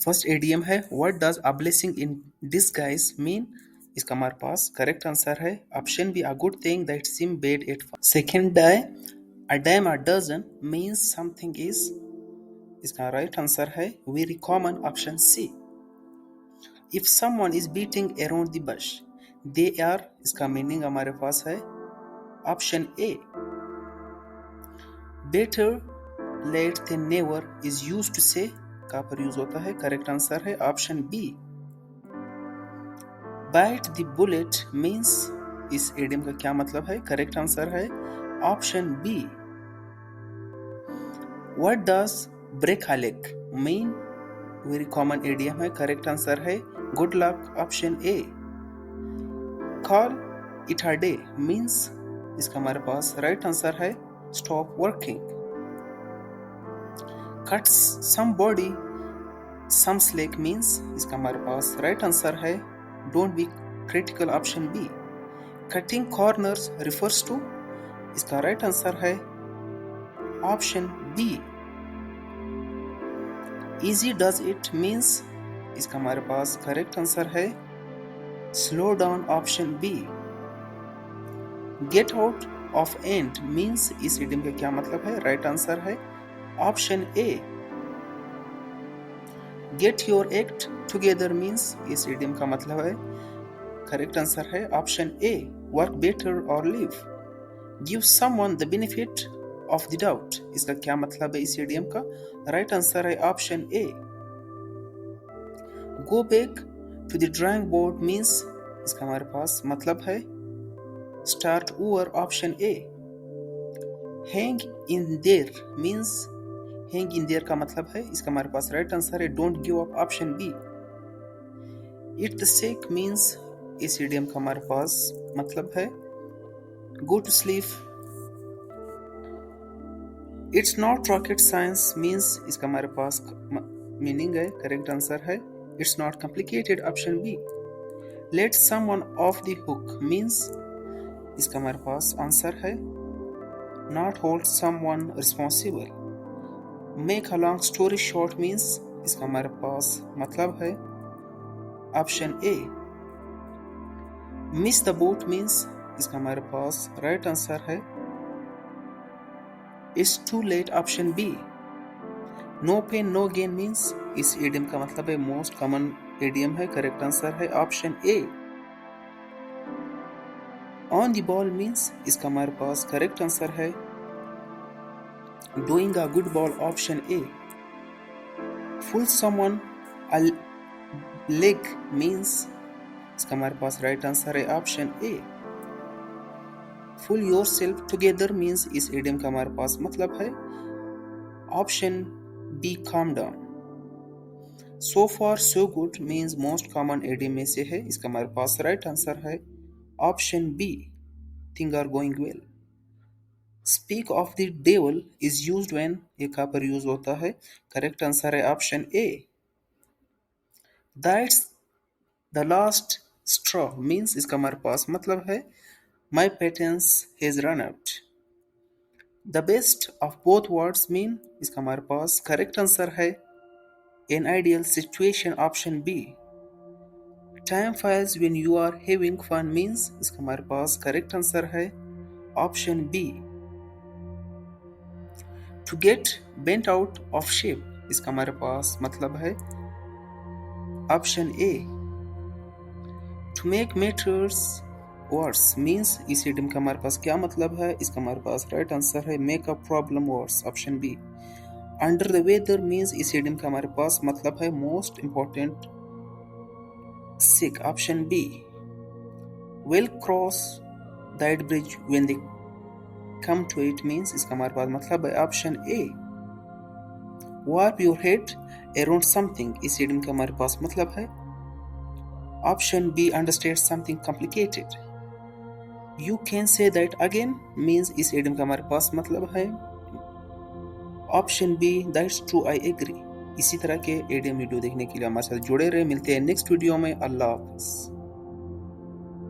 First idiom है what does a blessing in disguise mean, इसका हमारे पास करेक्ट आंसर है option B, a good thing that seem bad at first. Second है a dime a dozen means something is, इसका right answer है very common option C. If someone is beating around the bush they are, इसका meaning हमारे पास है option A. Better late than never is used to say, कहां पर use होता है, करेक्ट आंसर है option B. Bite the bullet means, इस एडियम का क्या मतलब है, करेक्ट आंसर है option B. What does break a leg mean, very common idiom है, करेक्ट आंसर है good luck option A. Call it a day means, इसका हमारे पास राइट आंसर है stop working. Cut somebody some slack means, इसका हमारे पास right answer है don't be critical option B. Cutting corners refers to, इसका राइट आंसर है option B. Easy does it means, इसका हमारे पास करेक्ट आंसर है slow down option B. Get out of hand means, इस इडियम का क्या मतलब है, राइट आंसर है option A. Get your act together means, इस इडियम का मतलब है, करेक्ट आंसर है ऑप्शन ए वर्क बेटर और live. Give someone the benefit of the doubt, इसका क्या मतलब है इस इडियम का, राइट आंसर है option A. Go back to the drawing board means, इसका हमारे पास मतलब है start over option A. Hang in there means, hang in there का मतलब है, इसका हमारे पास राइट आंसर है don't give up option B. Hit the sack means, इस इडियम का हमारे पास मतलब है go to sleep. It's not rocket science means, इसका हमारे पास मीनिंग है, करेक्ट आंसर है it's not complicated option B. Let someone off the hook means, इसका हमारे पास आंसर है not hold someone responsible. Make a long story short means, इसका हमारे पास मतलब है option A. Miss the boat means, इसका हमारे पास राइट आंसर है it's too late option B. No pain no gain means, इस एडियम का मतलब है मोस्ट कॉमन एडियम है, करेक्ट आंसर है option A. On the ball means, इसका हमारे पास करेक्ट आंसर है doing a good ball option A. Pull someone a leg means, इसका हमारे पास राइट आंसर है option A. Pull yourself together means, इस एडियम का हमारे पास मतलब है option B calm down। So far so good means most common idiom में से है, इसका हमारे पास राइट आंसर है option B thing are going well. Speak of the devil is used when, ये कहां पर यूज होता है, करेक्ट आंसर है option A. That's the last straw means, इसका हमारे पास मतलब है my patience has run out. The best of both words mean, इसका हमारे पास करेक्ट आंसर है an ideal situation option B. Time flies when you are having fun means, इसका हमारे पास करेक्ट आंसर है option B. To get bent out of shape, इसका हमारे पास मतलब है option A. To make matters worse means, इस इडियम का हमारे पास क्या मतलब है, इसका हमारे पास राइट आंसर है make a problem worse option B. Under the weather means, इस इडियम का हमारे पास मतलब है most important sick option B. will cross that bridge when they come to it means, इसका हमारे पास मतलब है option A. warp your head around something, इस इडियम का हमारे पास मतलब है option B understand something complicated। you can say that again means, इस इडियम का हमारे पास मतलब है option B that's true I agree। इसी तरह के एडियम वीडियो देखने के लिए हमारे साथ जुड़े रहे, मिलते हैं नेक्स्ट वीडियो में, अल्लाह हाफ़िज़।